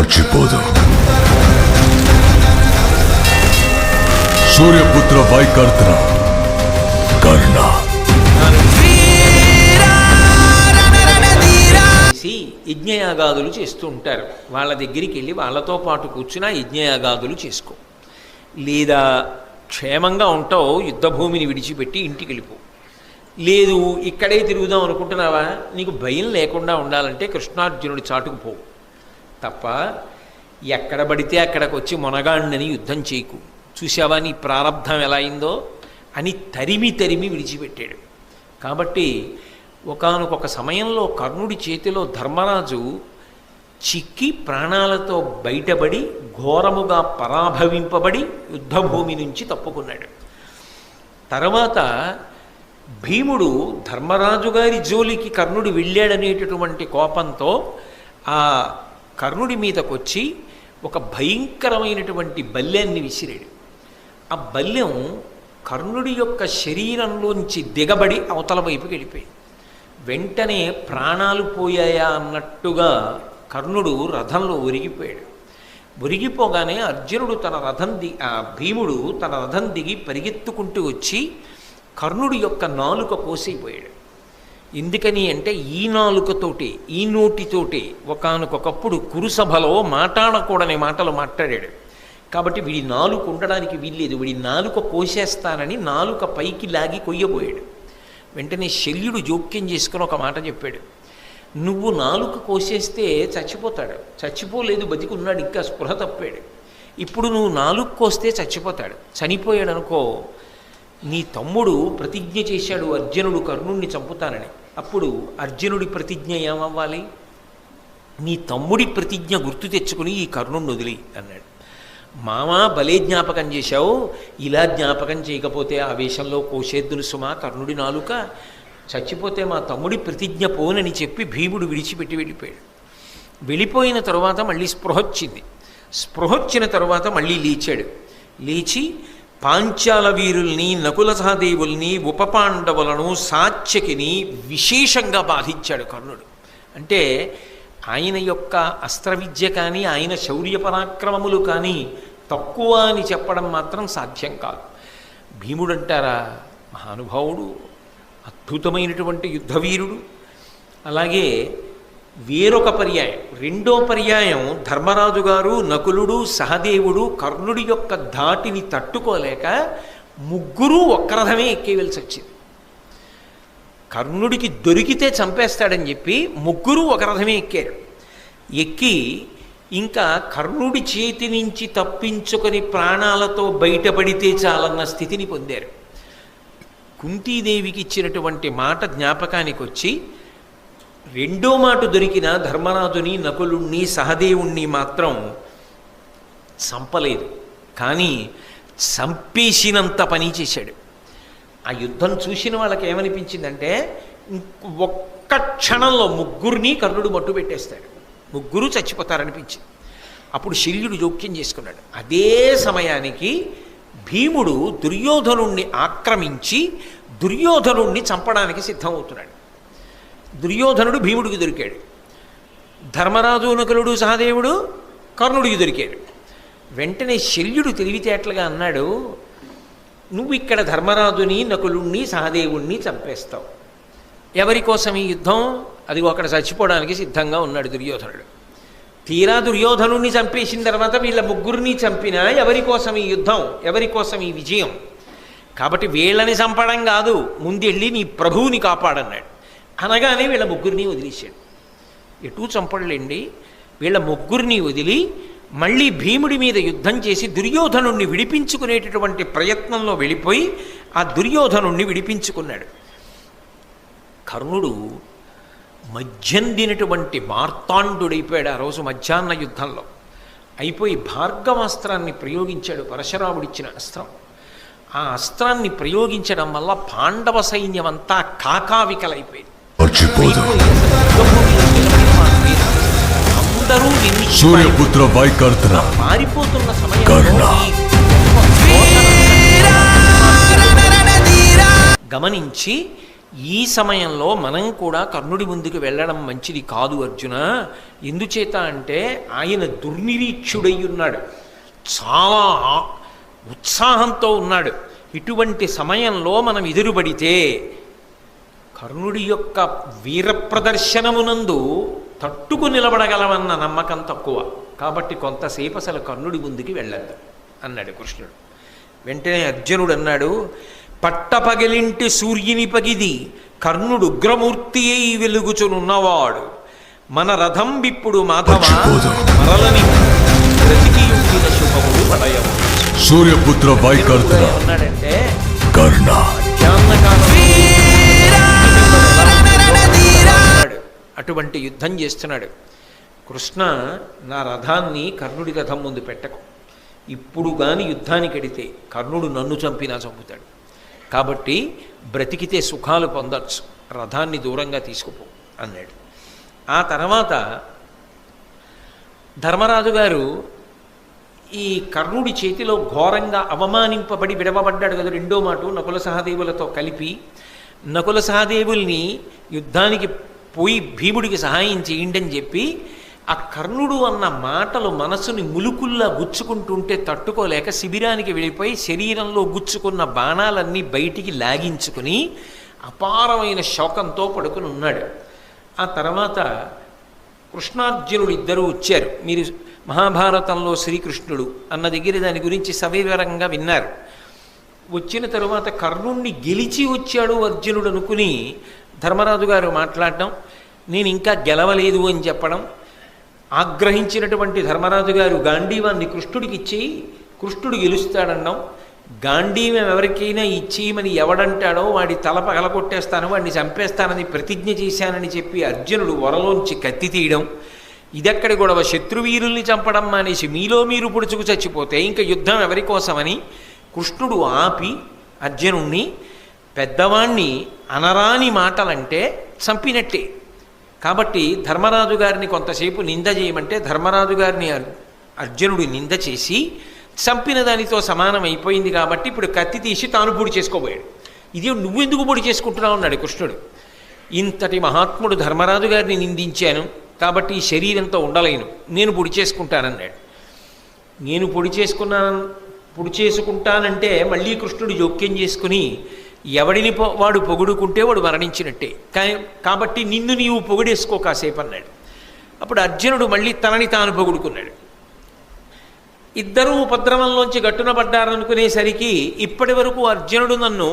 మర్చిపోదు. సూర్యపుత్ర వైకర్త్ర కర్ణ యజ్ఞయాగాదులు చేస్తూ ఉంటారు. వాళ్ళ దగ్గరికి వెళ్ళి వాళ్ళతో పాటు కూర్చుని యజ్ఞయాగాదులు చేసుకో. లేదా క్షేమంగా ఉంటావు, యుద్ధభూమిని విడిచిపెట్టి ఇంటికి వెళ్ళిపో. లేదు ఇక్కడే తిరుగుదాం అనుకుంటున్నావా, నీకు భయం లేకుండా ఉండాలంటే కృష్ణార్జునుడి చాటుకు పోవు తప్ప ఎక్కడ పడితే అక్కడికి వచ్చి మొనగాండని యుద్ధం చేయకు. చూసావా నీ ప్రారంధం ఎలా అయిందో అని తరిమి తరిమి విడిచిపెట్టాడు. కాబట్టి ఒకానొక సమయంలో కర్ణుడి చేతిలో ధర్మరాజు చిక్కి ప్రాణాలతో బయటపడి ఘోరముగా పరాభవింపబడి యుద్ధభూమి నుంచి తప్పుకున్నాడు. తర్వాత భీముడు ధర్మరాజు గారి జోలికి కర్ణుడు వెళ్ళాడనేటటువంటి కోపంతో ఆ కర్ణుడి మీదకొచ్చి ఒక భయంకరమైనటువంటి బల్యాన్ని విసిరాడు. ఆ బల్యం కర్ణుడి యొక్క శరీరంలోంచి దిగబడి అవతల వైపుకి వెళ్ళిపోయింది. వెంటనే ప్రాణాలు పోయాయా అన్నట్టుగా కర్ణుడు రథంలో ఒరిగిపోయాడు. ఒరిగిపోగానే అర్జునుడు భీముడు తన రథం దిగి పరిగెత్తుకుంటూ వచ్చి కర్ణుడి యొక్క నాలుక కోసిపోయాడు. ఎందుకని అంటే ఈ నాలుకతోటి ఈ నోటితోటి ఒకానొకప్పుడు కురుసభలో మాట్లాడకూడని మాటలు మాట్లాడాడు. కాబట్టి వీడి నాలుక ఉండడానికి వీల్లేదు, వీడి నాలుక కోసేస్తానని నాలుక పైకి లాగి కొయ్యబోయాడు. వెంటనే శల్యుడు జోక్యం చేసుకుని ఒక మాట చెప్పాడు, నువ్వు నాలుక కోసేస్తే చచ్చిపోతాడు, చచ్చిపోలేదు బతికున్నాడు, ఇంకా స్పృహ తప్పాడు. ఇప్పుడు నువ్వు నాలుక కోస్తే చచ్చిపోతాడు, చనిపోయాడు అనుకో, నీ తమ్ముడు ప్రతిజ్ఞ చేశాడు అర్జునుడు కర్ణుడిని చంపుతానని. అప్పుడు అర్జునుడి ప్రతిజ్ఞ ఏమవ్వాలి? నీ తమ్ముడి ప్రతిజ్ఞ గుర్తు తెచ్చుకుని ఈ కర్ణుడిని వదిలి అన్నాడు. మామా భలే జ్ఞాపకం చేశావు, ఇలా జ్ఞాపకం చేయకపోతే ఆవేశంలో కోసేద్దును సుమా కర్ణుడి నాలుక, చచ్చిపోతే మా తమ్ముడి ప్రతిజ్ఞ పోనని చెప్పి భీముడు విడిచిపెట్టి వెళ్ళిపోయాడు. వెళ్ళిపోయిన తరువాత మళ్ళీ స్పృహొచ్చిన తరువాత మళ్ళీ లేచాడు. లేచి పాంచాల వీరుల్ని నకుల సహదేవుల్ని ఉపపాండవులను సాత్యకిని విశేషంగా బాధించాడు కర్ణుడు. అంటే ఆయన యొక్క అస్త్రవిద్య కానీ ఆయన శౌర్య పరాక్రమములు కానీ తక్కువ అని చెప్పడం మాత్రం సాధ్యం కాదు. భీముడు అంటారా మహానుభావుడు, అద్భుతమైనటువంటి యుద్ధవీరుడు. అలాగే వేరొక పర్యాయం, రెండో పర్యాయం ధర్మరాజు గారు నకులుడు సహదేవుడు కర్ణుడి యొక్క ధాటిని తట్టుకోలేక ముగ్గురు ఒక్క రథమే ఎక్కేవలసి వచ్చింది. కర్ణుడికి దొరికితే చంపేస్తాడని చెప్పి ముగ్గురు ఒక రథమే ఎక్కారు. ఎక్కి ఇంకా కర్ణుడి చేతి నుంచి తప్పించుకొని ప్రాణాలతో బయటపడితే చాలన్న స్థితిని పొందారు. కుంతీదేవికి ఇచ్చినటువంటి మాట జ్ఞాపకానికి వచ్చి రెండో మాట దొరికిన ధర్మరాజుని నకులుణ్ణి సహదేవుణ్ణి మాత్రం చంపలేదు, కానీ చంపేసినంత పని చేశాడు. ఆ యుద్ధం చూసిన వాళ్ళకి ఏమనిపించిందంటే ఒక్క క్షణంలో ముగ్గురిని కర్ణుడు మట్టు పెట్టేస్తాడు, ముగ్గురు చచ్చిపోతారనిపించింది. అప్పుడు శల్యుడు జోక్యం చేసుకున్నాడు. అదే సమయానికి భీముడు దుర్యోధనుణ్ణి ఆక్రమించి దుర్యోధనుణ్ణి చంపడానికి సిద్ధమవుతున్నాడు. దుర్యోధనుడు భీముడికి దొరికాడు, ధర్మరాజు నకులుడు సహదేవుడు కర్ణుడికి దొరికాడు. వెంటనే శల్యుడు తెలివితేటలుగా అన్నాడు, నువ్వు ఇక్కడ ధర్మరాజుని నకులుణ్ణి సహదేవుణ్ణి చంపేస్తావు, ఎవరి కోసం ఈ యుద్ధం? అది అక్కడ చచ్చిపోవడానికి సిద్ధంగా ఉన్నాడు దుర్యోధనుడు. తీరా దుర్యోధనుణ్ణి చంపేసిన తర్వాత వీళ్ళ ముగ్గురిని చంపినా ఎవరి కోసం ఈ యుద్ధం, ఎవరి కోసం ఈ విజయం? కాబట్టి వీళ్ళని చంపడం కాదు, ముందెళ్ళి నీ ప్రభువుని కాపాడన్నాడు. అనగానే వీళ్ళ ముగ్గురిని వదిలేశాడు. ఎటూ చంపడలేండి, వీళ్ళ ముగ్గురిని వదిలి మళ్ళీ భీముడి మీద యుద్ధం చేసి దుర్యోధనుణ్ణి విడిపించుకునేటటువంటి ప్రయత్నంలో వెళ్ళిపోయి ఆ దుర్యోధనుణ్ణి విడిపించుకున్నాడు. కర్ణుడు మధ్యందినటువంటి మార్తాండుడైపోయాడు. ఆ రోజు మధ్యాహ్న యుద్ధంలో అయిపోయి భార్గవాస్త్రాన్ని ప్రయోగించాడు, పరశురాముడిచ్చిన అస్త్రం. ఆ అస్త్రాన్ని ప్రయోగించడం వల్ల పాండవ సైన్యం అంతా కాకావికలైపోయింది. అందరూ సూర్యపుత్ర వైకర్త్ర మారిపోతున్న సమయంలో గమనించి ఈ సమయంలో మనం కూడా కర్ణుడి ముందుకు వెళ్ళడం మంచిది కాదు అర్జున. ఎందుచేత అంటే ఆయన దుర్నిరీక్షుడై ఉన్నాడు, చాలా ఉత్సాహంతో ఉన్నాడు. ఇటువంటి సమయంలో మనం ఎదురుపడితే కర్ణుడి యొక్క వీర ప్రదర్శనమునందు తట్టుకు నిలబడగలమన్న నమ్మకం తక్కువ. కాబట్టి కొంతసేపు అసలు కర్ణుడి ముందుకి వెళ్ళద్దు అన్నాడు కృష్ణుడు. వెంటనే అర్జునుడు అన్నాడు, పట్టపగలింటి సూర్యుని పగిది కర్ణుడు ఉగ్రమూర్తి అయి వెలుగుచునున్నవాడు, మన రథం విప్పుడు మాధవ మరలని బ్రతికియుండిన శుభములు పడయము. సూర్యపుత్ర వైకర్త ఉన్నాడంటే కర్ణ అటువంటి యుద్ధం చేస్తున్నాడు. కృష్ణ, నా రథాన్ని కర్ణుడి రథం ముందు పెట్టకు. ఇప్పుడు కానీ యుద్ధానికి ఎడితే కర్ణుడు నన్ను చంపినా చంపుతాడు. కాబట్టి బ్రతికితే సుఖాలు పొందొచ్చు, రథాన్ని దూరంగా తీసుకుపో అన్నాడు. ఆ తర్వాత ధర్మరాజు గారు ఈ కర్ణుడి చేతిలో ఘోరంగా అవమానింపబడి విడవబడ్డాడు కదా. రెండో మాట నకుల సహదేవులతో కలిపి నకుల సహదేవుల్ని యుద్ధానికి పోయి భీముడికి సహాయం చేయండి అని చెప్పి ఆ కర్ణుడు అన్న మాటలు మనసుని ములుకుల్లా గుచ్చుకుంటుంటే తట్టుకోలేక శిబిరానికి వెళ్ళిపోయి శరీరంలో గుచ్చుకున్న బాణాలన్నీ బయటికి లాగించుకుని అపారమైన శోకంతో పడుకుని ఉన్నాడు. ఆ తర్వాత కృష్ణార్జునుడు ఇద్దరూ వచ్చారు. మీరు మహాభారతంలో శ్రీకృష్ణుడు అన్న దగ్గర దాని గురించి సవివరంగా విన్నారు. వచ్చిన తరువాత కర్ణుణ్ణి గెలిచి వచ్చాడు అర్జునుడు అనుకుని ధర్మరాజు గారు మాట్లాడడం, నేను ఇంకా గెలవలేదు అని చెప్పడం, ఆగ్రహించినటువంటి ధర్మరాజు గారు గాంధీవాన్ని కృష్ణుడికి ఇచ్చి కృష్ణుడు గెలుస్తాడన్నాం, గాంధీవం ఎవరికైనా ఇచ్చేయమని ఎవడంటాడో వాడి తల పగలగొట్టేస్తాను, వాడిని చంపేస్తానని ప్రతిజ్ఞ చేశానని చెప్పి అర్జునుడు వరలోంచి కత్తి తీయడం, ఇదెక్కడి గొడవ, శత్రువీరుల్ని చంపడం మానేసి మీలో మీరు పుడుచుకు చచ్చిపోతే ఇంకా యుద్ధం ఎవరి కోసమని కృష్ణుడు ఆపి అర్జునుణ్ణి, పెద్దవాణ్ణి అనరాని మాటలంటే చంపినట్టే. కాబట్టి ధర్మరాజు గారిని కొంతసేపు నింద చేయమంటే ధర్మరాజు గారిని అర్జునుడు నింద చేసి చంపిన దానితో సమానం అయిపోయింది. కాబట్టి ఇప్పుడు కత్తి తీసి తాను పొడి చేసుకోబోయాడు. ఇది నువ్వెందుకు పొడి చేసుకుంటున్నావు అన్నాడు కృష్ణుడు. ఇంతటి మహాత్ముడు ధర్మరాజు గారిని నిందించాను కాబట్టి ఈ శరీరంతో ఉండలేను, నేను పొడి చేసుకుంటానన్నాడు. నేను పొడి చేసుకుంటానంటే మళ్ళీ కృష్ణుడు జోక్యం చేసుకుని ఎవడిని వాడు పొగుడుకుంటే వాడు మరణించినట్టే, కాబట్టి నిన్ను నీవు పొగిడేసుకో కాసేపు అన్నాడు. అప్పుడు అర్జునుడు మళ్ళీ తనని తాను పొగుడుకున్నాడు. ఇద్దరూ ఉపద్రవంలోంచి గట్టున పడ్డారనుకునేసరికి ఇప్పటి వరకు అర్జునుడు నన్ను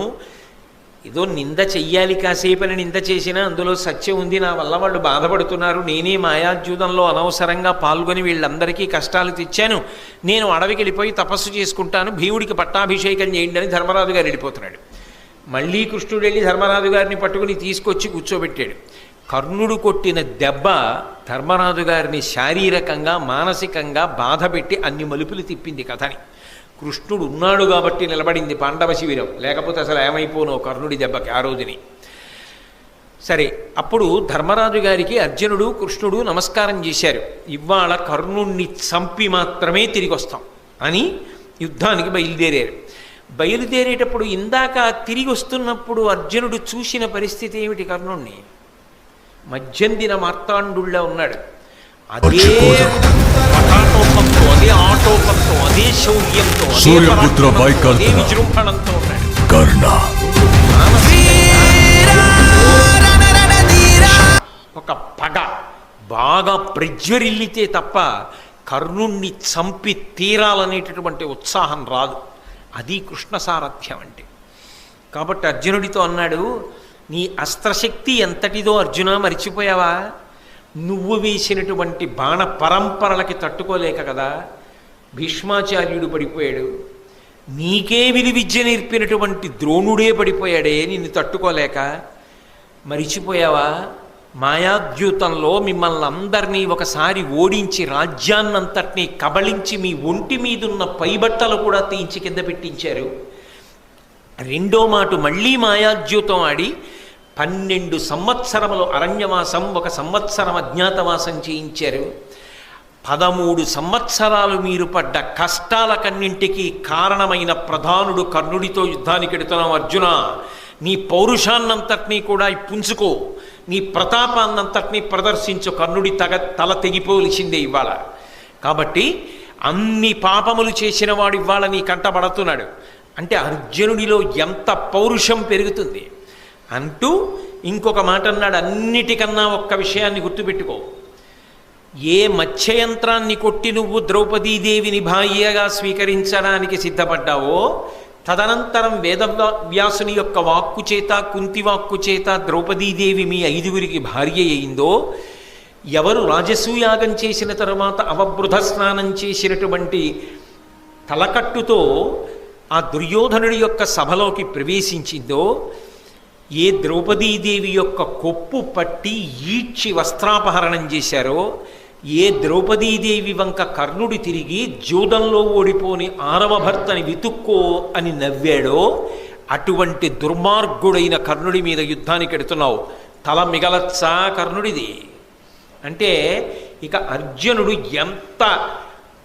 ఏదో నింద చెయ్యాలి కాసేపని నింద చేసినా అందులో సత్యం ఉంది, నా వల్ల వాళ్ళు బాధపడుతున్నారు, నేనే మాయాద్యూతంలో అనవసరంగా పాల్గొని వీళ్ళందరికీ కష్టాలు తెచ్చాను, నేను అడవికి వెళ్ళిపోయి తపస్సు చేసుకుంటాను, భీముడికి పట్టాభిషేకం చేయండి అని ధర్మరాజు గారు వెళ్ళిపోతున్నాడు. మళ్ళీ కృష్ణుడు వెళ్ళి ధర్మరాజు గారిని పట్టుకుని తీసుకొచ్చి కూర్చోబెట్టాడు. కర్ణుడు కొట్టిన దెబ్బ ధర్మరాజు గారిని శారీరకంగా మానసికంగా బాధపెట్టి అన్ని మలుపులు తిప్పింది కథని. కృష్ణుడు ఉన్నాడు కాబట్టి నిలబడింది పాండవ శిబిరం, లేకపోతే అసలు ఏమైపోనో కర్ణుడి దెబ్బకి ఆ రోజుని. సరే, అప్పుడు ధర్మరాజు గారికి అర్జునుడు కృష్ణుడు నమస్కారం చేశారు. ఇవాళ కర్ణుణ్ణి చంపి మాత్రమే తిరిగి వస్తాం అని యుద్ధానికి బయలుదేరారు. బయలుదేరేటప్పుడు ఇందాక తిరిగి వస్తున్నప్పుడు అర్జునుడు చూసిన పరిస్థితి ఏమిటి? కర్ణుణ్ణి మధ్యందిన మార్తాండుళ్ళ ఉన్నాడు. అదే పటాటోపంతో, అదే ఆటోపంతో, అదే శౌర్యంతో, సూర్యపుత్ర అదే విజృంభణంతో ఉన్నాడు కర్ణ. ఒక పగ బాగా ప్రజ్వరిల్లితే తప్ప కర్ణుణ్ణి చంపి తీరాలనేటటువంటి ఉత్సాహం రాదు. అది కృష్ణ సారథ్యం అంటే. కాబట్టి అర్జునుడితో అన్నాడు, నీ అస్త్రశక్తి ఎంతటిదో అర్జున మరిచిపోయావా? నువ్వు వేసినటువంటి బాణ పరంపరలకి తట్టుకోలేక కదా భీష్మాచార్యుడు పడిపోయాడు. నీకే విలువిద్య నేర్పినటువంటి ద్రోణుడే పడిపోయాడే నిన్ను తట్టుకోలేక. మరిచిపోయావా? మాయాద్యూతంలో మిమ్మల్ని అందరినీ ఒకసారి ఓడించి రాజ్యాన్నంతటినీ కబళించి మీ ఒంటి మీదున్న పైబట్టలు కూడా తీయించి కింద పెట్టించారు. రెండో మాట మళ్ళీ మాయాద్యూతం ఆడి 12 సంవత్సరములు అరణ్యవాసం, 1 సంవత్సరం అజ్ఞాతవాసం చేయించారు. 13 సంవత్సరాలు మీరు పడ్డ కష్టాలకన్నింటికీ కారణమైన ప్రధానుడు కర్ణుడితో యుద్ధానికి ఎడుతున్నాం అర్జున. నీ పౌరుషాన్నంతటినీ కూడా పుంజుకో, నీ ప్రతాపాన్నంతటినీ ప్రదర్శించు, కర్ణుడి తల తెగిపోవలసిందే ఇవాళ. కాబట్టి అన్ని పాపములు చేసిన వాడు ఇవాళ నీ కంటపడుతున్నాడు అంటే అర్జునుడిలో ఎంత పౌరుషం పెరుగుతుంది అంటూ ఇంకొక మాట అన్నాడు. అన్నిటికన్నా ఒక్క విషయాన్ని గుర్తుపెట్టుకో, ఏ మత్స్యయంత్రాన్ని కొట్టి నువ్వు ద్రౌపదీదేవిని భార్యగా స్వీకరించడానికి సిద్ధపడ్డావో, తదనంతరం వేదవ్యాసుని యొక్క వాక్కు చేత, కుంతి వాక్కు చేత ద్రౌపదీదేవి మీ 5గురికి భార్య అయిందో, ఎవరు రాజసూయాగం చేసిన తరువాత అవబృధ స్నానం చేసినటువంటి తలకట్టుతో ఆ దుర్యోధనుడి యొక్క సభలోకి ప్రవేశించిందో, ఏ ద్రౌపదీదేవి యొక్క కొప్పు పట్టి ఈడ్చి వస్త్రాపహరణం చేశారో, ఏ ద్రౌపదీదేవి వంక కర్ణుడి తిరిగి జూదంలో ఓడిపోని 6వ భర్తని వితుక్కో అని నవ్వాడో, అటువంటి దుర్మార్గుడైన కర్ణుడి మీద యుద్ధానికి ఎడుతున్నావు. తల మిగలచ్చా కర్ణుడిది అంటే ఇక అర్జునుడు ఎంత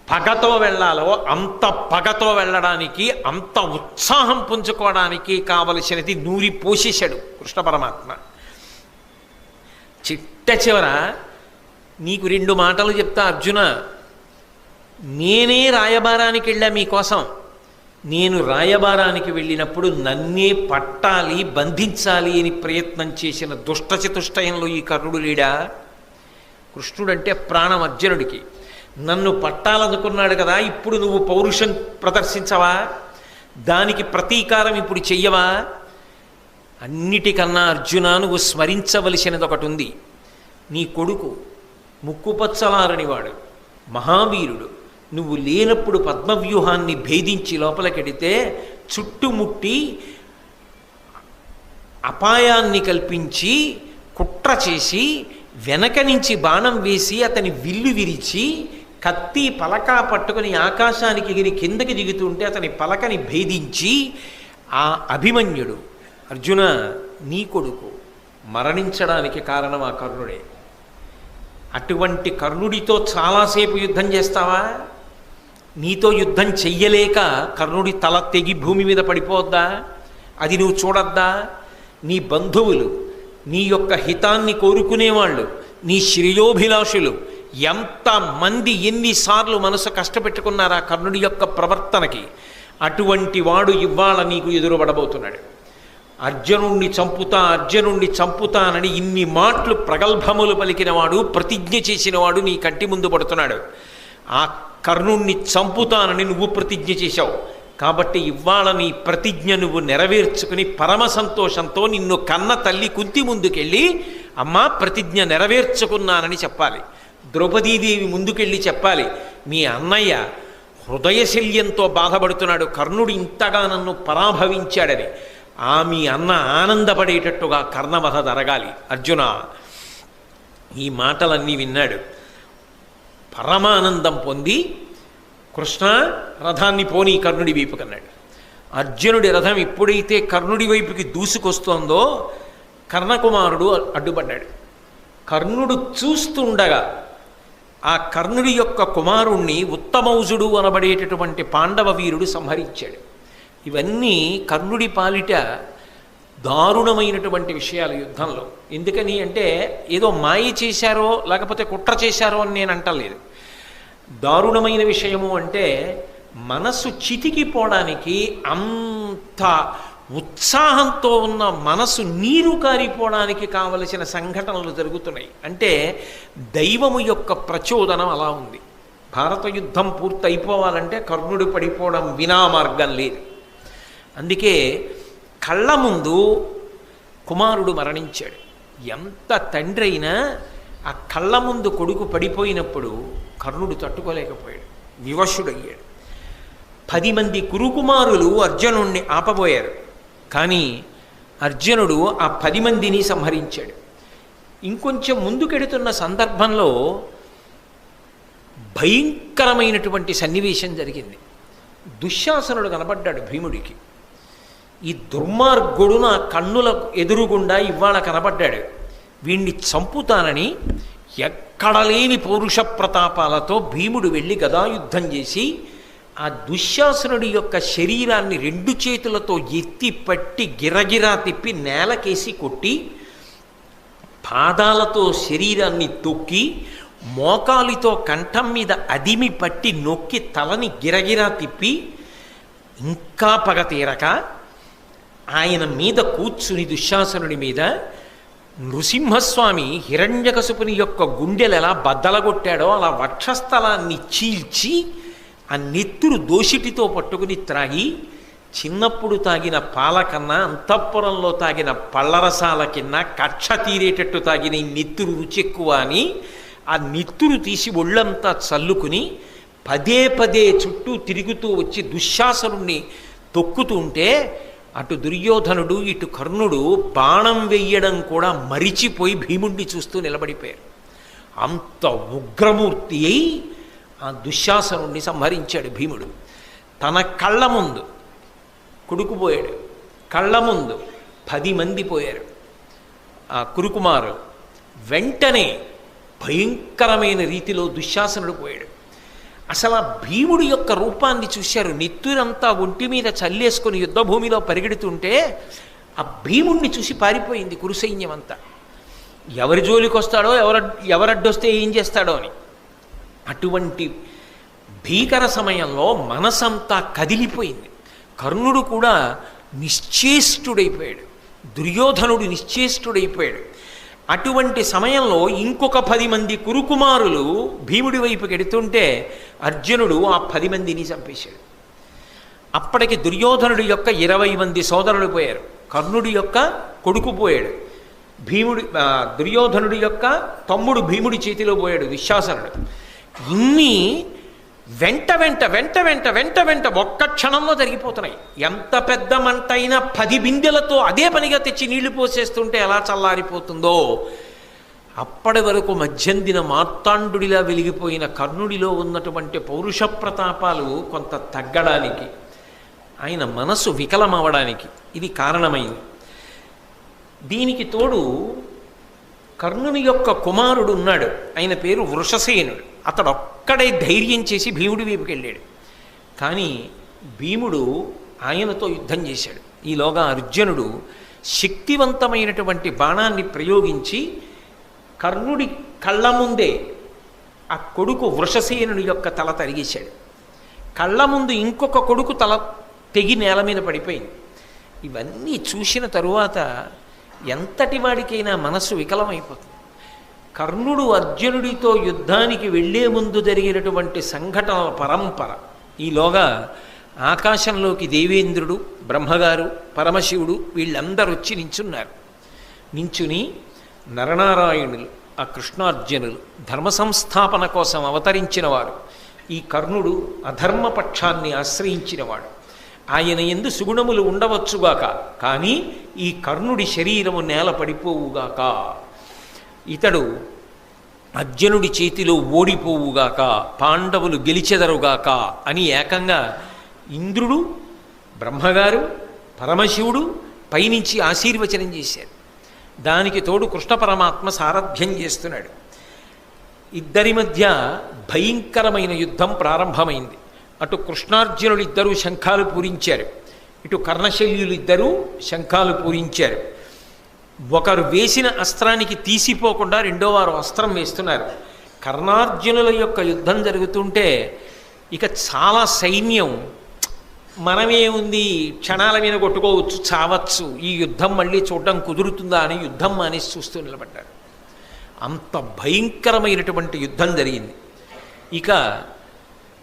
పగతో వెళ్ళాలో అంత పగతో వెళ్ళడానికి, అంత ఉత్సాహం పుంజుకోవడానికి కావలసినది నూరి పోషేశాడు కృష్ణ పరమాత్మ. చిట్ట చివర నీకు 2 మాటలు చెప్తా అర్జున, నేనే రాయబారానికి వెళ్ళా మీకోసం. నేను రాయబారానికి వెళ్ళినప్పుడు నన్నే పట్టాలి, బంధించాలి అని ప్రయత్నం చేసిన దుష్టచతుష్టయంలో ఈ కర్ణుడు లేడా? కృష్ణుడంటే ప్రాణం అర్జునుడికి. నన్ను పట్టాలనుకున్నాడు కదా, ఇప్పుడు నువ్వు పౌరుషం ప్రదర్శించవా? దానికి ప్రతీకారం ఇప్పుడు చెయ్యవా? అన్నిటికన్నా అర్జున నువ్వు స్మరించవలసినది ఒకటి ఉంది. నీ కొడుకు ముక్కుపచ్చలారనివాడు, మహావీరుడు. నువ్వు లేనప్పుడు పద్మవ్యూహాన్ని భేదించి లోపలికెడితే చుట్టుముట్టి అపాయాన్ని కల్పించి కుట్ర చేసి వెనక నుంచి బాణం వేసి అతని విల్లు విరిచి కత్తి పలక పట్టుకుని ఆకాశానికి ఎగిరి కిందకి దిగుతుంటే అతని పలకని భేదించి ఆ అభిమన్యుడు అర్జున నీ కొడుకు మరణించడానికి కారణం ఆ కర్ణుడే. అటువంటి కర్ణుడితో చాలాసేపు యుద్ధం చేస్తావా? నీతో యుద్ధం చెయ్యలేక కర్ణుడి తల తెగి భూమి మీద పడిపోద్దా? అది నువ్వు చూడద్దా? నీ బంధువులు, నీ యొక్క హితాన్ని కోరుకునేవాళ్ళు, నీ శ్రేయోభిలాషులు ఎంతమంది ఎన్నిసార్లు మనసు కష్టపెట్టుకున్నారా కర్ణుడి యొక్క ప్రవర్తనకి? అటువంటి వాడు ఇవాళ నీకు ఎదురుపడబోతున్నాడు. అర్జునుణ్ణి చంపుతానని ఇన్ని మాటలు ప్రగల్భములు పలికినవాడు, ప్రతిజ్ఞ చేసినవాడు నీ కంటి ముందు పడుతున్నాడు. ఆ కర్ణుణ్ణి చంపుతానని నువ్వు ప్రతిజ్ఞ చేశావు కాబట్టి ఇవాళ నీ ప్రతిజ్ఞ నువ్వు నెరవేర్చుకుని పరమ సంతోషంతో నిన్ను కన్న తల్లి కుంతి ముందుకెళ్ళి అమ్మా ప్రతిజ్ఞ నెరవేర్చుకున్నానని చెప్పాలి. ద్రౌపదీదేవి ముందుకెళ్ళి చెప్పాలి, మీ అన్నయ్య హృదయశల్యంతో బాధపడుతున్నాడు, కర్ణుడు ఇంతగా నన్ను పరాభవించాడని. మీ అన్న ఆనందపడేటట్టుగా కర్ణవధ జరగాలి. అర్జున ఈ మాటలన్నీ విన్నాడు, పరమానందం పొంది కృష్ణ రథాన్ని పోనీ కర్ణుడి వైపు కన్నాడు. అర్జునుడి రథం ఎప్పుడైతే కర్ణుడి వైపుకి దూసుకొస్తోందో కర్ణకుమారుడు అడ్డుపడ్డాడు. కర్ణుడు చూస్తుండగా ఆ కర్ణుడి యొక్క కుమారుణ్ణి ఉత్తమౌజుడు అనబడేటటువంటి పాండవ వీరుడు సంహరించాడు. ఇవన్నీ కర్ణుడి పాలిట దారుణమైనటువంటి విషయాలు యుద్ధంలో. ఎందుకని అంటే ఏదో మాయ చేశారో లేకపోతే కుట్ర చేశారో అని నేను అంటలేదు. దారుణమైన విషయము అంటే మనసు చితికిపోవడానికి, అంత ఉత్సాహంతో ఉన్న మనసు నీరు కారిపోవడానికి కావలసిన సంఘటనలు జరుగుతున్నాయి. అంటే దైవము యొక్క ప్రచోదనం అలా ఉంది. భారత యుద్ధం పూర్తయిపోవాలంటే కర్ణుడు పడిపోవడం వినా మార్గం లేదు. అందుకే కళ్ళ ముందు కుమారుడు మరణించాడు. ఎంత తండ్రి అయినా ఆ కళ్ళ ముందు కొడుకు పడిపోయినప్పుడు కర్ణుడు తట్టుకోలేకపోయాడు, వివశుడయ్యాడు. 10 మంది కురుకుమారులు అర్జునుణ్ణి ఆపబోయారు, కానీ అర్జునుడు ఆ 10 మందిని సంహరించాడు. ఇంకొంచెం ముందుకెడుతున్న సందర్భంలో భయంకరమైనటువంటి సన్నివేశం జరిగింది. దుశ్శాసనుడు కనబడ్డాడు భీముడికి. ఈ దుర్మార్గుడు నా కన్నులకు ఎదురుగుండా ఇవాళ కనబడ్డాడు, వీణ్ణి చంపుతానని ఎక్కడలేని పౌరుష ప్రతాపాలతో భీముడు వెళ్ళి గదాయుద్ధం చేసి ఆ దుశ్శాసనుడి యొక్క శరీరాన్ని రెండు చేతులతో ఎత్తి పట్టి గిరగిరా తిప్పి నేలకేసి కొట్టి పాదాలతో శరీరాన్ని తొక్కి మోకాలితో కంఠం మీద అదిమి పట్టి నొక్కి తలని గిరగిరా తిప్పి ఇంకా పగ తీరక ఆయన మీద కూర్చుని దుశ్శాసనుడి మీద నృసింహస్వామి హిరణ్యకశిపుని యొక్క గుండెలు ఎలా బద్దలగొట్టాడో అలా వక్షస్థలాన్ని చీల్చి ఆ నెత్తురు దోషిటితో పట్టుకుని త్రాగి చిన్నప్పుడు తాగిన పాల కన్నా అంతఃపురంలో తాగిన పళ్ళరసాల కింద కక్ష తీరేటట్టు తాగిన ఈ నెత్తురు రుచి ఎక్కువ అని ఆ నెత్తురు తీసి ఒళ్ళంతా చల్లుకుని పదే పదే చుట్టూ తిరుగుతూ వచ్చి దుశ్శాసనుణ్ణి తొక్కుతుంటే అటు దుర్యోధనుడు ఇటు కర్ణుడు బాణం వెయ్యడం కూడా మరిచిపోయి భీముణ్ణి చూస్తూ నిలబడిపోయారు. అంత ఉగ్రమూర్తి అయి ఆ దుశ్శాసనుణ్ణి సంహరించాడు భీముడు. తన కళ్ళ ముందు కొడుకు పోయాడు, కళ్ళ ముందు 10 మంది పోయారు ఆ కురుకుమారు. వెంటనే భయంకరమైన రీతిలో దుశ్శాసనుడు పోయాడు. అసలు ఆ భీముడి యొక్క రూపాన్ని చూశారు. నెత్తురంతా ఒంటి మీద చల్లేసుకుని యుద్ధభూమిలో పరిగెడుతుంటే ఆ భీముణ్ణి చూసి పారిపోయింది కురుసైన్యం అంతా. ఎవరి జోలికి వస్తాడో ఎవరడ్డొస్తే ఏం చేస్తాడో అని. అటువంటి భీకర సమయంలో మనసంతా కదిలిపోయింది. కర్ణుడు కూడా నిశ్చేష్టుడైపోయాడు, దుర్యోధనుడు నిశ్చేష్టుడైపోయాడు. అటువంటి సమయంలో ఇంకొక 10 మంది కురుకుమారులు భీముడి వైపుకి ఎడుతుంటే అర్జునుడు ఆ 10 మందిని చంపేశాడు. అప్పటికి దుర్యోధనుడి యొక్క 20 మంది సోదరులు పోయారు, కర్ణుడి యొక్క కొడుకు పోయాడు, దుర్యోధనుడి యొక్క తమ్ముడు భీముడి చేతిలో పోయాడు దుశ్శాసనుడు. ఇన్ని వెంట వెంట వెంట వెంట వెంట వెంట ఒక్క క్షణంలో జరిగిపోతున్నాయి. ఎంత పెద్ద మంట అయినా 10 బిందెలతో అదే పనిగా తెచ్చి నీళ్లు పోసేస్తుంటే ఎలా చల్లారిపోతుందో అప్పటి వరకు మధ్యందిన మార్తాండుడిలా వెలిగిపోయిన కర్ణుడిలో ఉన్నటువంటి పౌరుష ప్రతాపాలు కొంత తగ్గడానికి, ఆయన మనసు వికలమవడానికి ఇది కారణమైంది. దీనికి తోడు కర్ణుని యొక్క కుమారుడు ఉన్నాడు, ఆయన పేరు వృషసేనుడు. అతడు ఒక్కడే ధైర్యం చేసి భీముడి వైపుకి వెళ్ళాడు. కానీ భీముడు ఆయనతో యుద్ధం చేశాడు. ఈలోగా అర్జునుడు శక్తివంతమైనటువంటి బాణాన్ని ప్రయోగించి కర్ణుడి కళ్ళ ముందే ఆ కొడుకు వృషసేనుడి యొక్క తల తరిగేశాడు. కళ్ళ ముందు ఇంకొక కొడుకు తల తెగి నేల మీద పడిపోయింది. ఇవన్నీ చూసిన తరువాత ఎంతటి వాడికైనా మనస్సు వికలమైపోతుంది. కర్ణుడు అర్జునుడితో యుద్ధానికి వెళ్లే ముందు జరిగినటువంటి సంఘటనల పరంపర. ఈలోగా ఆకాశంలోకి దేవేంద్రుడు, బ్రహ్మగారు, పరమశివుడు వీళ్ళందరూ వచ్చి నించున్నారు. నించుని నరనారాయణులు, ఆ కృష్ణార్జునులు ధర్మ సంస్థాపన కోసం అవతరించిన వారు. ఈ కర్ణుడు అధర్మపక్షాన్ని ఆశ్రయించినవాడు. ఆయన యందు సుగుణములు ఉండవచ్చుగాక, కానీ ఈ కర్ణుడి శరీరము నేల పడిపోవుగాక, ఇతడు అర్జునుడి చేతిలో ఓడిపోవుగాక, పాండవులు గెలిచెదరుగాక అని ఏకంగా ఇంద్రుడు, బ్రహ్మగారు, పరమశివుడు పైనుంచి ఆశీర్వచనం చేశారు. దానికి తోడు కృష్ణ పరమాత్మ సారథ్యం చేస్తున్నాడు. ఇద్దరి మధ్య భయంకరమైన యుద్ధం ప్రారంభమైంది. అటు కృష్ణార్జునులు ఇద్దరూ శంఖాలు పూరించారు, ఇటు కర్ణశల్యులు ఇద్దరూ శంఖాలు పూరించారు. ఒకరు వేసిన అస్త్రానికి తీసిపోకుండా రెండో వారు అస్త్రం వేస్తున్నారు. కర్ణార్జునుల యొక్క యుద్ధం జరుగుతుంటే ఇక చాలా సైన్యం మనమే ఉంది, క్షణాల మీద కొట్టుకోవచ్చు, చావచ్చు, ఈ యుద్ధం మళ్ళీ చూడడం కుదురుతుందా అని యుద్ధం మానేసి చూస్తూ నిలబడ్డారు. అంత భయంకరమైనటువంటి యుద్ధం జరిగింది. ఇక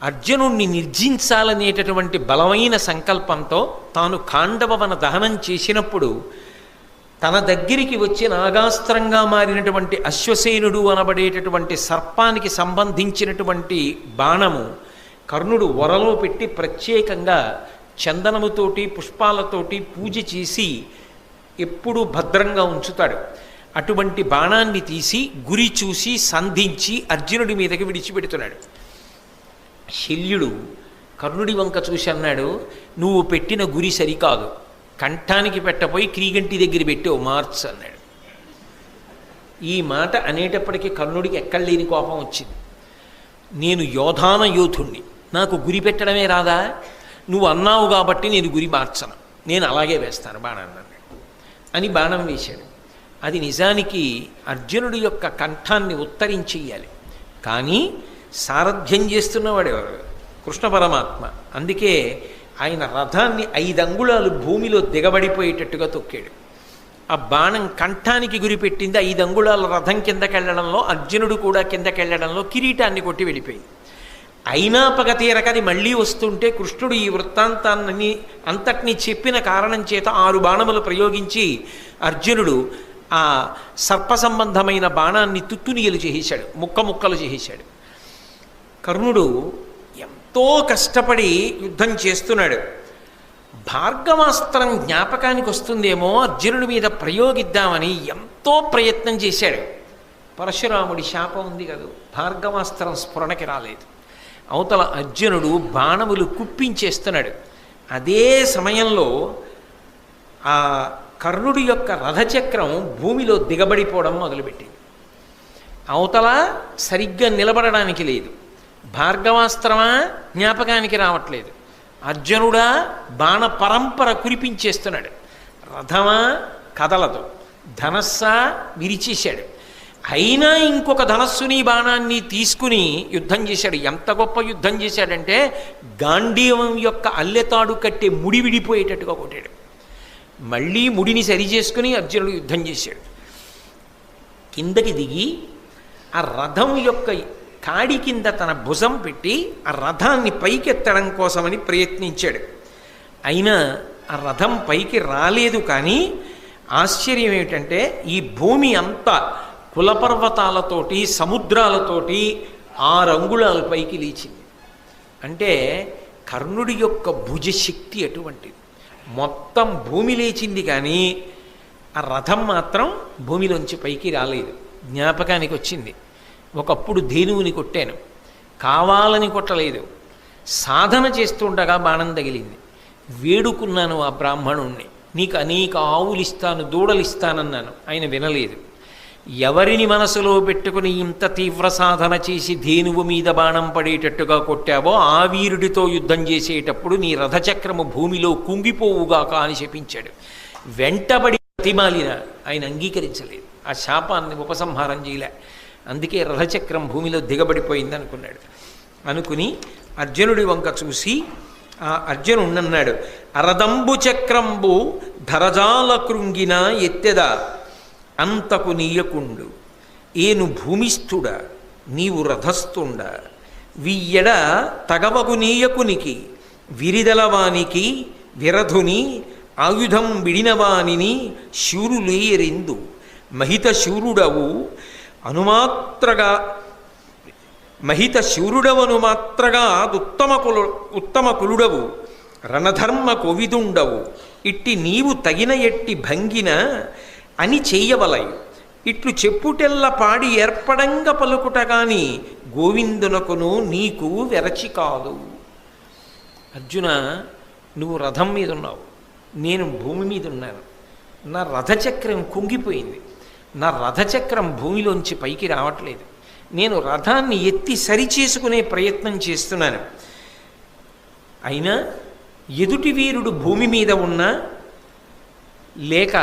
అర్జునుణ్ణి నిర్జించాలనేటటువంటి బలమైన సంకల్పంతో తాను ఖాండవవన దహనం చేసినప్పుడు తన దగ్గరికి వచ్చి నాగాస్త్రంగా మారినటువంటి అశ్వసేనుడు అనబడేటటువంటి సర్పానికి సంబంధించినటువంటి బాణము కర్ణుడు వరలో పెట్టి ప్రత్యేకంగా చందనముతోటి పుష్పాలతోటి పూజ చేసి ఎప్పుడూ భద్రంగా ఉంచుతాడు. అటువంటి బాణాన్ని తీసి గురి చూసి సంధించి అర్జునుడి మీదకి విడిచిపెడుతున్నాడు. శల్యుడు కర్ణుడి వంక చూసి అన్నాడు, నువ్వు పెట్టిన గురి సరికాదు, కంఠానికి పెట్టపోయి క్రీగంటి దగ్గర పెట్టావు, మార్చ్ అన్నాడు. ఈ మాట అనేటప్పటికీ కర్ణుడికి ఎక్కడలేని కోపం వచ్చింది. నేను యోధాన యోధుణ్ణి, నాకు గురి పెట్టడమే రాదా? నువ్వు అన్నావు కాబట్టి నేను గురి మార్చను, నేను అలాగే వేస్తాను బాణాన్ని అని బాణం వేశాడు. అది నిజానికి అర్జునుడి యొక్క కంఠాన్ని ఉత్తరించెయ్యాలి, కానీ సారథ్యం చేస్తున్నవాడు ఎవరు? కృష్ణ పరమాత్మ. అందుకే ఆయన రథాన్ని 5 అంగుళాలు భూమిలో దిగబడిపోయేటట్టుగా తొక్కాడు. ఆ బాణం కంఠానికి గురిపెట్టింది. 5 అంగుళాల రథం కిందకెళ్లడంలో, అర్జునుడు కూడా కిందకెళ్లడంలో కిరీటాన్ని కొట్టి వెళ్ళిపోయింది. అయినా పగ తీరక అది మళ్ళీ వస్తుంటే కృష్ణుడు ఈ వృత్తాంతాన్ని అంతటినీ చెప్పిన కారణం చేత 6 బాణములు ప్రయోగించి అర్జునుడు ఆ సర్ప సంబంధమైన బాణాన్ని తుత్తునియలు చేసేశాడు, ముక్కలు చేసేశాడు. కర్ణుడు ఎంతో కష్టపడి యుద్ధం చేస్తున్నాడు. భార్గవాస్త్రం జ్ఞాపకానికి వస్తుందేమో అర్జునుడి మీద ప్రయోగిద్దామని ఎంతో ప్రయత్నం చేశాడు. పరశురాముడి శాపం ఉంది కదా, భార్గవాస్త్రం స్ఫురణకి రాలేదు. అవతల అర్జునుడు బాణములు కుప్పించేస్తున్నాడు. అదే సమయంలో ఆ కర్ణుడి యొక్క రథచక్రం భూమిలో దిగబడిపోవడం మొదలుపెట్టింది. అవతల సరిగ్గా నిలబడడానికి లేదు. భార్గవాస్త్రమా జ్ఞాపకానికి రావట్లేదు. అర్జునుడా బాణ పరంపర కురిపించేస్తున్నాడు. రథమా కదలదు, ధనస్సా విరిచేశాడు. అయినా ఇంకొక ధనస్సుని బాణాన్ని తీసుకుని యుద్ధం చేశాడు. ఎంత గొప్ప యుద్ధం చేశాడంటే గాంధీవం యొక్క అల్లెతాడు కట్టే ముడి విడిపోయేటట్టుగా కొట్టాడు. మళ్ళీ ముడిని సరిచేసుకుని అర్జునుడు యుద్ధం చేశాడు. కిందకి దిగి ఆ రథం యొక్క కాడి కింద తన భుజం పెట్టి ఆ రథాన్ని పైకెత్తడం కోసమని ప్రయత్నించాడు. అయినా ఆ రథం పైకి రాలేదు. కానీ ఆశ్చర్యం ఏమిటంటే ఈ భూమి అంతా కులపర్వతాలతోటి సముద్రాలతోటి 6 అంగుళాల పైకి లేచింది. అంటే కర్ణుడి యొక్క భుజశక్తి అటువంటిది. మొత్తం భూమి లేచింది, కానీ ఆ రథం మాత్రం భూమిలోంచి పైకి రాలేదు. జ్ఞాపకానికి వచ్చింది, ఒకప్పుడు ధేనువుని కొట్టాను, కావాలని కొట్టలేదు, సాధన చేస్తుండగా బాణం తగిలింది. వేడుకున్నాను ఆ బ్రాహ్మణుణ్ణి, నీకు అనేక ఆవులు ఇస్తాను, దూడలు ఇస్తానన్నాను. ఆయన వినలేదు. ఎవరిని మనసులో పెట్టుకుని ఇంత తీవ్ర సాధన చేసి ధేనువు మీద బాణం పడేటట్టుగా కొట్టావో ఆ వీరుడితో యుద్ధం చేసేటప్పుడు నీ రథచక్రము భూమిలో కుంగిపోవుగాక అని శపించాడు. వెంటబడి ప్రతిమాలిన ఆయన అంగీకరించలేదు, ఆ శాపాన్ని ఉపసంహారం చేయలే. అందుకే రథచక్రం భూమిలో దిగబడిపోయింది అనుకున్నాడు. అనుకుని అర్జునుడి వంక చూసి ఆ అర్జునుడన్నాడు, అరదంబు చక్రంబు ధరజాల కృంగిన ఎత్తెద అంతకు నీయకుండు, ఏను భూమిస్థుడ నీవు రథస్థుండ, వియ్యడ తగవగు నీయకునికి విరిదలవానికి విరధుని ఆయుధం విడినవానిని శూరులేయరిందు, మహిత శూరుడవు అనుమాత్రగా మహిత శూరుడవను మాత్రగా ఉత్తమ కులుడవు రణధర్మ కోవిదుండవు, ఇట్టి నీవు తగిన ఎట్టి భంగిన అని చెయ్యవలయు, ఇట్లు చెప్పుటెల్ల పాడి ఏర్పడంగా పలుకుట గాని గోవిందునకును నీకు వెరచి కాదు. అర్జున, నువ్వు రథం మీద ఉన్నావు, నేను భూమి మీద ఉన్నాను. నా రథచక్రం కుంగిపోయింది, నా రథచక్రం భూమిలోంచి పైకి రావట్లేదు. నేను రథాన్ని ఎత్తి సరిచేసుకునే ప్రయత్నం చేస్తున్నాను. అయినా ఎదుటి వీరుడు భూమి మీద ఉన్నా, లేక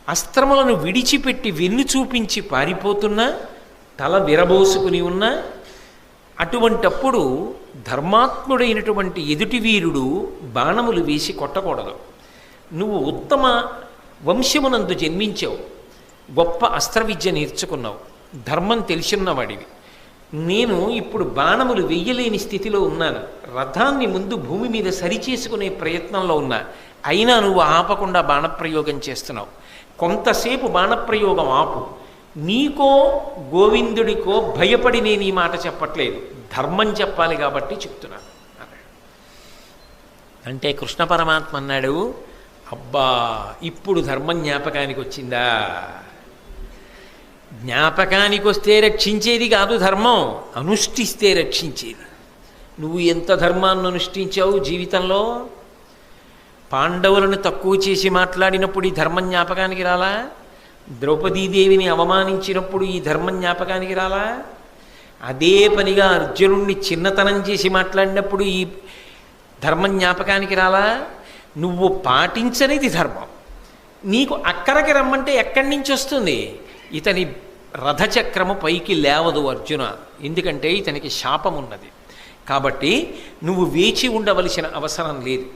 అస్త్రములను విడిచిపెట్టి వెన్ను చూపించి పారిపోతున్నా, తల విరబోసుకుని ఉన్నా, అటువంటప్పుడు ధర్మాత్ముడైనటువంటి ఎదుటి వీరుడు బాణములు వేసి కొట్టకూడదు. నువ్వు ఉత్తమ వంశమునందు జన్మించావు, గొప్ప అస్త్ర విద్య నేర్చుకున్నావు, ధర్మం తెలిసిన్నవాడివి. నేను ఇప్పుడు బాణములు వెయ్యలేని స్థితిలో ఉన్నాను, రథాన్ని ముందు భూమి మీద సరిచేసుకునే ప్రయత్నంలో ఉన్నా. అయినా నువ్వు ఆపకుండా బాణప్రయోగం చేస్తున్నావు. కొంతసేపు బాణప్రయోగం ఆపు. నీకో గోవిందుడికో భయపడి నేను ఈ మాట చెప్పట్లేదు, ధర్మం చెప్పాలి కాబట్టి చెప్తున్నాను అన్నాడు. అంటే కృష్ణ పరమాత్మ అన్నాడు, అబ్బా ఇప్పుడు ధర్మం జ్ఞాపకానికి వచ్చిందా? జ్ఞాపకానికి వస్తే రక్షించేది కాదు ధర్మం, అనుష్ఠిస్తే రక్షించేది. నువ్వు ఎంత ధర్మాన్ని అనుష్ఠించావు జీవితంలో? పాండవులను తక్కువ చేసి మాట్లాడినప్పుడు ఈ ధర్మం జ్ఞాపకానికి రాలా? ద్రౌపదీదేవిని అవమానించినప్పుడు ఈ ధర్మం జ్ఞాపకానికి రాలా? అదే పనిగా అర్జునుణ్ణి చిన్నతనం చేసి మాట్లాడినప్పుడు ఈ ధర్మం జ్ఞాపకానికి రాలా? నువ్వు పాటించనిది ధర్మం, నీకు అక్కడికి రమ్మంటే ఎక్కడి నుంచి వస్తుంది? ఇతని రథచక్రము పైకి లేవదు అర్జున, ఎందుకంటే ఇతనికి శాపం ఉన్నది. కాబట్టి నువ్వు వేచి ఉండవలసిన అవసరం లేదు.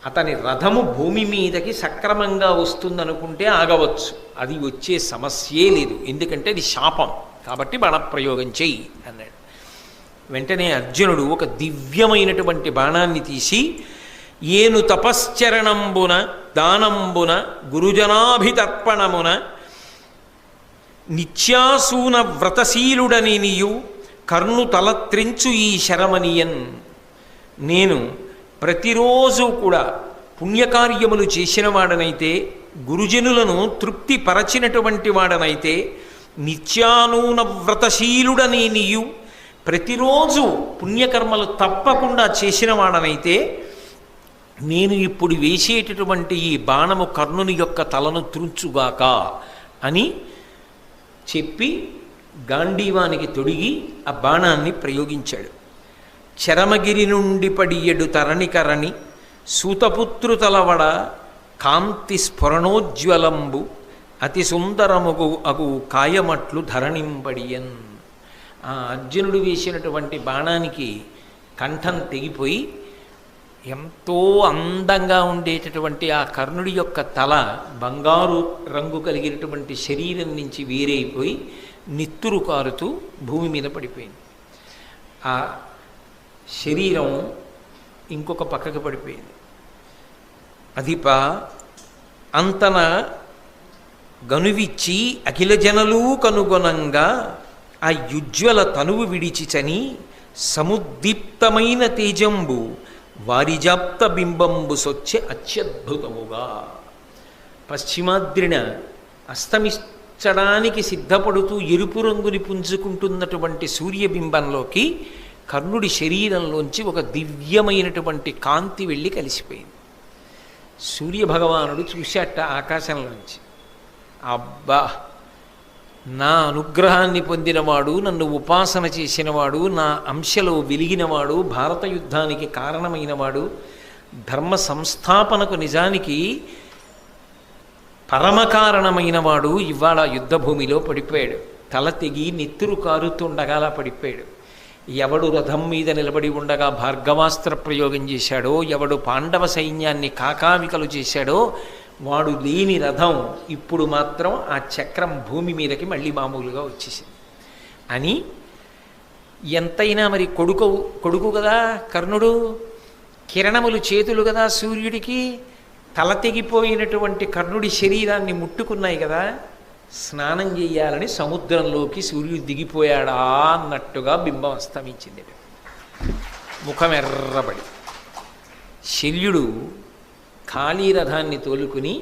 అతని రథము భూమి మీదకి సక్రమంగా వస్తుందనుకుంటే ఆగవచ్చు, అది వచ్చే సమస్యే లేదు, ఎందుకంటే అది శాపం. కాబట్టి బాణప్రయోగం చెయ్యి అన్నాడు. వెంటనే అర్జునుడు ఒక దివ్యమైనటువంటి బాణాన్ని తీసి, ఏను తపశ్చరణంబున దానంబున గురుజనాభితర్పణమున నిత్యాసూన వ్రతశీలుడని నీయు కర్ణు తలత్రించు ఈ శరమనియన్. నేను ప్రతిరోజు కూడా పుణ్యకార్యములు చేసిన వాడనైతే, గురుజనులను తృప్తిపరచినటువంటి వాడనైతే, నిత్యానూన వ్రతశీలుడని నీయు ప్రతిరోజు పుణ్యకర్మలు తప్పకుండా చేసిన వాడనైతే, నేను ఇప్పుడు వేసేటటువంటి ఈ బాణము కర్ణుని యొక్క తలను త్రుంచుగాక అని చెప్పి గాంధీవానికి తొడిగి ఆ బాణాన్ని ప్రయోగించాడు. చరమగిరి నుండి పడియడు తరణికరణి సూతపుత్రు తలవడ కాంతి స్ఫురణోజ్వలంబు అతి సుందరముగు అగు కాయమట్లు ధరణింపడియన్. ఆ అర్జునుడు వేసినటువంటి బాణానికి కంఠం తెగిపోయి ఎంతో అందంగా ఉండేటటువంటి ఆ కర్ణుడి యొక్క తల బంగారు రంగు కలిగినటువంటి శరీరం నుంచి వేరైపోయి నిత్తురు కారుతూ భూమి మీద పడిపోయింది. ఆ శరీరం ఇంకొక పక్కకు పడిపోయింది. అధిప అంతన గనువిచ్చి అఖిల జనలు కనుగొనంగా ఆ యుజ్వల తనువు విడిచిచని సముద్దీప్తమైన తేజంబు వారిజాప్త బింబంబు సొచ్చే అత్యద్భుతముగా. పశ్చిమాద్రిన అస్తమించడానికి సిద్ధపడుతూ ఎరుపు రంగుని పుంజుకుంటున్నటువంటి సూర్యబింబంలోకి కర్ణుడి శరీరంలోంచి ఒక దివ్యమైనటువంటి కాంతి వెళ్ళి కలిసిపోయింది. సూర్యభగవానుడు చూశాట ఆకాశంలోంచి, అబ్బా, నా అనుగ్రహాన్ని పొందినవాడు, నన్ను ఉపాసన చేసినవాడు, నా అంశలో వెలిగినవాడు, భారత యుద్ధానికి కారణమైనవాడు, ధర్మ సంస్థాపనకు నిజానికి పరమకారణమైనవాడు ఇవాళ యుద్ధభూమిలో పడిపోయాడు. తల తెగి నెత్తురు కారుతుండగా అలా పడిపోయాడు. ఎవడు రథం మీద నిలబడి ఉండగా భార్గవాస్త్ర ప్రయోగం చేశాడో, ఎవడు పాండవ సైన్యాన్ని కాకావికలు చేశాడో, వాడు లేని రథం ఇప్పుడు మాత్రం ఆ చక్రం భూమి మీదకి మళ్ళీ మామూలుగా వచ్చేసింది అని. ఎంతైనా మరి కొడుకు కదా కర్ణుడు, కిరణములు చేతులు కదా సూర్యుడికి. తల తెగిపోయినటువంటి కర్ణుడి శరీరాన్ని ముట్టుకున్నాయి కదా, స్నానం చేయాలని సముద్రంలోకి సూర్యుడు దిగిపోయాడా అన్నట్టుగా బింబం అస్తమించింది. ముఖం ఎర్రబడి శల్యుడు ఖాళీ రథాన్ని తోలుకుని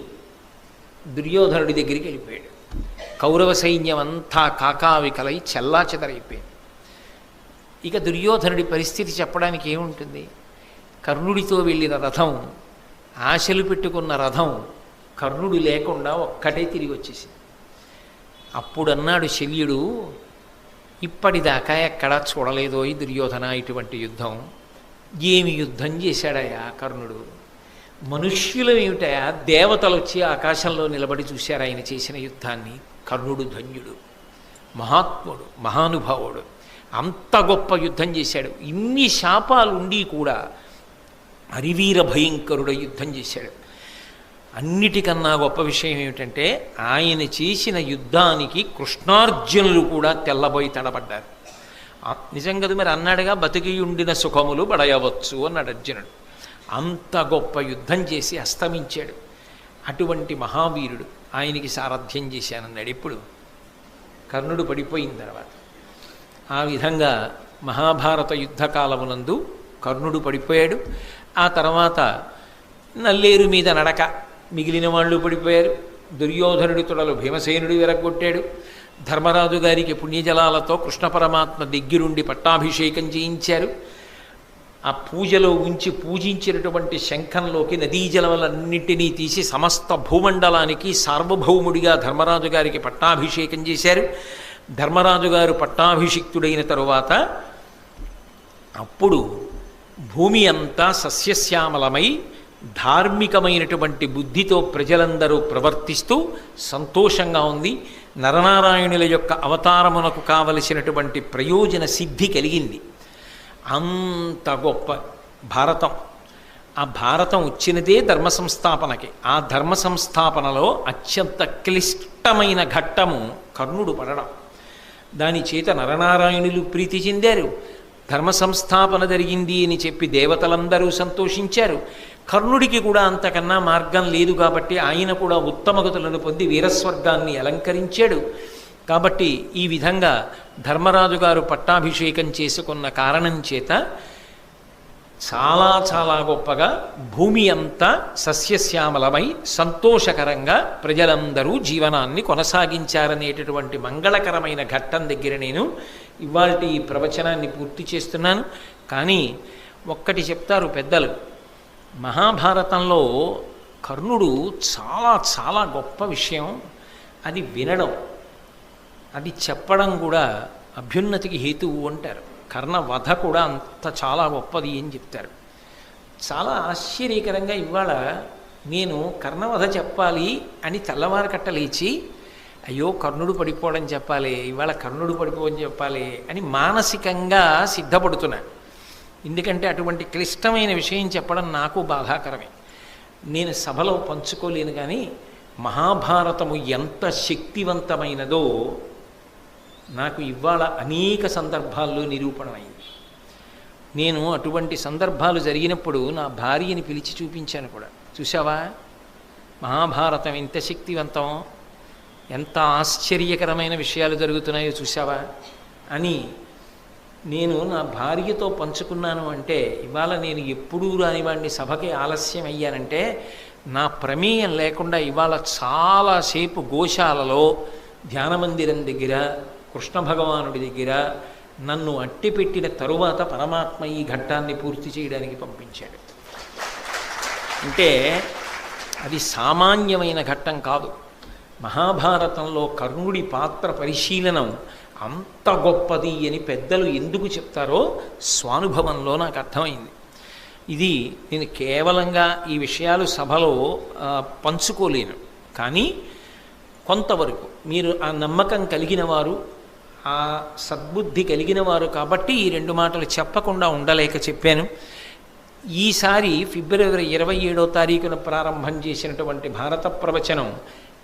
దుర్యోధనుడి దగ్గరికి వెళ్ళిపోయాడు. కౌరవ సైన్యం అంతా కాకావికలై చెల్లాచెదరైపోయింది. ఇక దుర్యోధనుడి పరిస్థితి చెప్పడానికి ఏముంటుంది? కర్ణుడితో వెళ్ళిన రథం, ఆశలు పెట్టుకున్న రథం కర్ణుడు లేకుండా ఒక్కటే తిరిగి వచ్చేసింది. అప్పుడన్నాడు శల్యుడు, ఇప్పటిదాకా ఎక్కడా చూడలేదో ఈ దుర్యోధన ఇటువంటి యుద్ధం. ఏమి యుద్ధం చేశాడయా కర్ణుడు? మనుష్యులు ఏమిటయా, దేవతలు వచ్చి ఆకాశంలో నిలబడి చూశారు ఆయన చేసిన యుద్ధాన్ని. కర్ణుడు ధన్యుడు, మహాత్ముడు, మహానుభావుడు, అంత గొప్ప యుద్ధం చేశాడు. ఇన్ని శాపాలు ఉండి కూడా హరివీర భయంకరుడ యుద్ధం చేశాడు. అన్నిటికన్నా గొప్ప విషయం ఏమిటంటే ఆయన చేసిన యుద్ధానికి కృష్ణార్జునులు కూడా తెల్లబోయి తడబడ్డారు. నిజం కదా మరి, అన్నాడుగా బతికి ఉండిన సుఖములు బడయవచ్చు అన్నాడు అర్జునుడు. అంత గొప్ప యుద్ధం చేసి అస్తమించాడు. అటువంటి మహావీరుడు ఆయనకి సారథ్యం చేశానన్నాడు. ఇప్పుడు కర్ణుడు పడిపోయిన తర్వాత ఆ విధంగా మహాభారత యుద్ధకాలమునందు కర్ణుడు పడిపోయాడు. ఆ తర్వాత నల్లేరు మీద నడక మిగిలిన వాళ్ళు పడిపోయారు. దుర్యోధనుడి తొడలు భీమసేనుడు విరగొట్టాడు. ధర్మరాజు గారికి పుణ్యజలాలతో కృష్ణ పరమాత్మ దగ్గరుండి పట్టాభిషేకం చేయించారు. ఆ పూజలో ఉంచి పూజించినటువంటి శంఖంలోకి నదీ జలములన్నింటినీ తీసి సమస్త భూమండలానికి సార్వభౌముడిగా ధర్మరాజు గారికి పట్టాభిషేకం చేశారు. ధర్మరాజు గారు పట్టాభిషిక్తుడైన తరువాత అప్పుడు భూమి అంతా సస్యశ్యామలమై ధార్మికమైనటువంటి బుద్ధితో ప్రజలందరూ ప్రవర్తిస్తూ సంతోషంగా ఉంది. నరనారాయణుల యొక్క అవతారమునకు కావలసినటువంటి ప్రయోజన సిద్ధి కలిగింది. అంత గొప్ప భారతం. ఆ భారతం వచ్చినదే ధర్మ సంస్థాపనకి. ఆ ధర్మ సంస్థాపనలో అత్యంత క్లిష్టమైన ఘట్టము కర్ణుడు పడడం. దాని చేత నరనారాయణులు ప్రీతి చెందారు. ధర్మ సంస్థాపన జరిగింది అని చెప్పి దేవతలందరూ సంతోషించారు. కర్ణుడికి కూడా అంతకన్నా మార్గం లేదు కాబట్టి ఆయన కూడా ఉత్తమగతులను పొంది వీరస్వర్గాన్ని అలంకరించాడు. కాబట్టి ఈ విధంగా ధర్మరాజు గారు పట్టాభిషేకం చేసుకున్న కారణం చేత చాలా చాలా గొప్పగా భూమి అంతా సస్యశ్యామలమై సంతోషకరంగా ప్రజలందరూ జీవనాన్ని కొనసాగించారనేటటువంటి మంగళకరమైన ఘట్టం దగ్గర నేను ఇవాల్టి ఈ ప్రవచనాన్ని పూర్తి చేస్తున్నాను. కానీ ఒక్కటి చెప్తారు పెద్దలు, మహాభారతంలో కర్ణుడు చాలా చాలా గొప్ప విషయం. అది వినడం, అది చెప్పడం కూడా అభ్యున్నతికి హేతువు అంటారు. కర్ణ వధ కూడా అంత చాలా గొప్పది అని చెప్తారు. చాలా ఆశ్చర్యకరంగా ఇవాళ నేను కర్ణవధ చెప్పాలి అని తెల్లవారకట్ట లేచి అయ్యో కర్ణుడు పడిపోవడం చెప్పాలి, ఇవాళ కర్ణుడు పడిపోవడం చెప్పాలి అని మానసికంగా సిద్ధపడుతున్నా. ఎందుకంటే అటువంటి క్లిష్టమైన విషయం చెప్పడం నాకు బాధాకరమే. నేను సభలో పంచుకోలేను. కానీ మహాభారతము ఎంత శక్తివంతమైనదో నాకు ఇవాళ అనేక సందర్భాల్లో నిరూపణమైంది. నేను అటువంటి సందర్భాలు జరిగినప్పుడు నా భార్యని పిలిచి చూపించాను కూడా. చూసావా మహాభారతం ఎంత శక్తివంతం, ఎంత ఆశ్చర్యకరమైన విషయాలు జరుగుతున్నాయో చూసావా అని నేను నా భార్యతో పంచుకున్నాను. అంటే ఇవాళ నేను ఎప్పుడూ రానివాడిని సభకి ఆలస్యం అయ్యానంటే నా ప్రమేయం లేకుండా ఇవాళ చాలాసేపు గోశాలలో ధ్యానమందిరం దగ్గర కృష్ణ భగవానుడి దగ్గర నన్ను అట్టిపెట్టిన తరువాత పరమాత్మ ఈ ఘట్టాన్ని పూర్తి చేయడానికి పంపించాడు. అంటే అది సామాన్యమైన ఘట్టం కాదు. మహాభారతంలో కర్ణుడి పాత్ర పరిశీలనం అంత గొప్పది అని పెద్దలు ఎందుకు చెప్తారో స్వానుభవంలో నాకు అర్థమైంది. ఇది నేను కేవలంగా ఈ విషయాలు సభలో పంచుకోలేను. కానీ కొంతవరకు మీరు ఆ నమ్మకం కలిగిన వారు, ఆ సద్బుద్ధి కలిగిన వారు కాబట్టి ఈ రెండు మాటలు చెప్పకుండా ఉండలేక చెప్పాను. ఈసారి ఫిబ్రవరి 27వ తారీఖున ప్రారంభం చేసినటువంటి భారత ప్రవచనం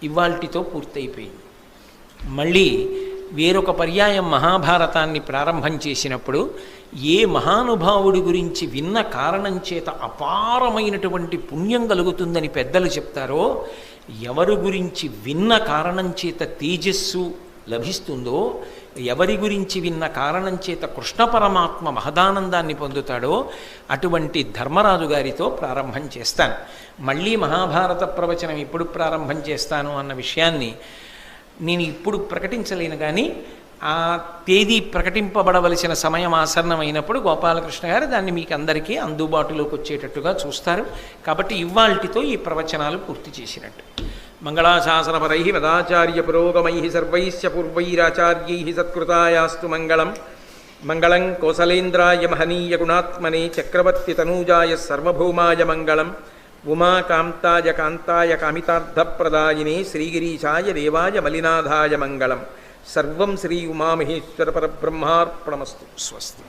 ఇవాల్టితో పూర్తయిపోయింది. మళ్ళీ వేరొక పర్యాయం మహాభారతాన్ని ప్రారంభం చేసినప్పుడు ఏ మహానుభావుడి గురించి విన్న కారణం చేత అపారమైనటువంటి పుణ్యం కలుగుతుందని పెద్దలు చెప్తారో, ఎవరి గురించి విన్న కారణం చేత తేజస్సు లభిస్తుందో, ఎవరి గురించి విన్న కారణం చేత కృష్ణ పరమాత్మ మహదానందాన్ని పొందుతాడో అటువంటి ధర్మరాజు గారితో ప్రారంభం చేస్తాను. మళ్ళీ మహాభారత ప్రవచనం ఎప్పుడు ప్రారంభం చేస్తాను అన్న విషయాన్ని నేను ఇప్పుడు ప్రకటించలేను. కానీ ఆ తేదీ ప్రకటింపబడవలసిన సమయం ఆసన్నమైనప్పుడు గోపాలకృష్ణ గారు దాన్ని మీకు అందరికీ అందుబాటులోకి వచ్చేటట్టుగా చూస్తారు. కాబట్టి ఇవాల్టితో ఈ ప్రవచనాలు పూర్తి చేసినట్టు. మంగళాశాసనపరై వదాచార్య పురోగమై సర్వైశ్చ పూర్వైరాచార్యై సత్కృతాయాస్తు మంగళం. మంగళం కోసలేంద్రాయ మహనీయ గుణాత్మనే చక్రవర్తి తనూజాయ సర్వభౌమాయ మంగళం. ఉమాకాంతాయ కాంతాయ కామితార్థప్రదాయినే శ్రీగిరీశాయ దేవాయ మలినాథాయ మంగళం. సర్వం శ్రీ ఉమామహేశ్వర పరబ్రహ్మార్పణమస్తు. స్వస్తి.